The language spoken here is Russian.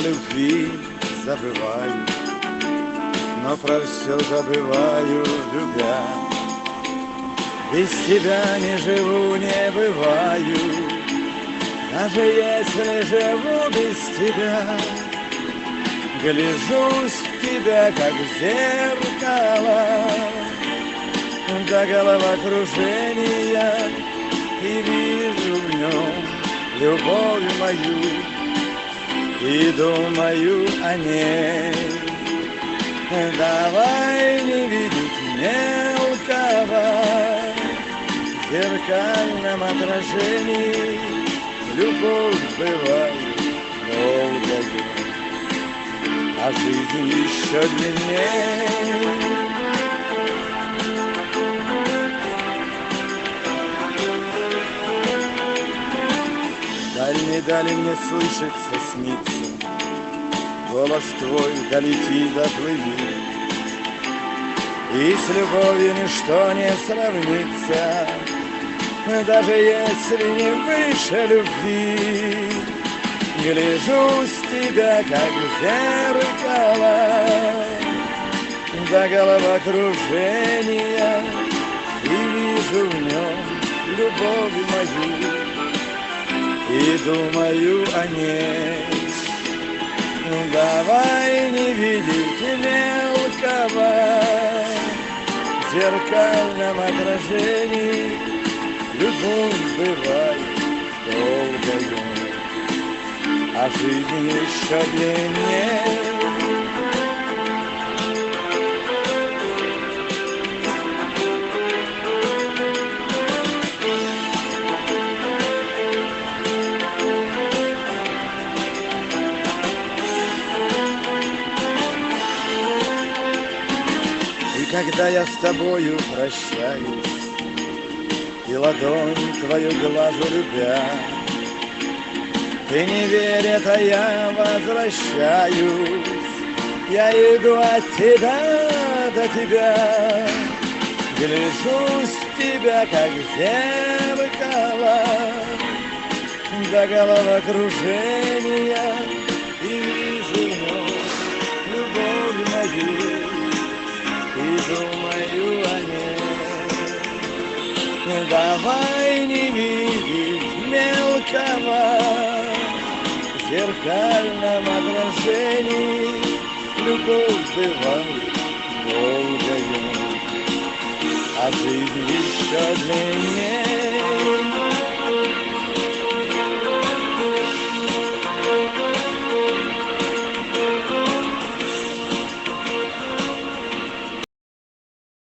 любви забываю, но про все забываю, любя. Без тебя не живу, не бываю, даже если живу без тебя. Гляжусь в тебя, как в зеркало, до головокружения, и вижу в нем любовь мою, и думаю о ней. Давай не видеть мелкого в зеркальном отражении. Любовь бывает долгою, а жизнь еще длиннее. Даль не дали мне слышится, снится, голос твой долети, доплыви, и с любовью ничто не сравнится, даже если не выше любви. Гляжусь в тебя, как в зеркало, до головокружения, и вижу в нем любовь мою, и думаю о ней. Давай не видеть мелкого в зеркальном отражении. Любовь бывает долгою, а жизнь еще длиннее. И когда я с тобою прощаюсь, и ладонь твою глажу, любя, ты не верь, это я возвращаюсь, я иду от тебя до тебя. Гляжусь в тебя, как в зеркало, до головокружения, и вижу в нем любовь мою, и думаю о ней. Давай не видеть мелкого в зеркальном отражении. Любовь бывает долгою, а жизнь еще длиннее.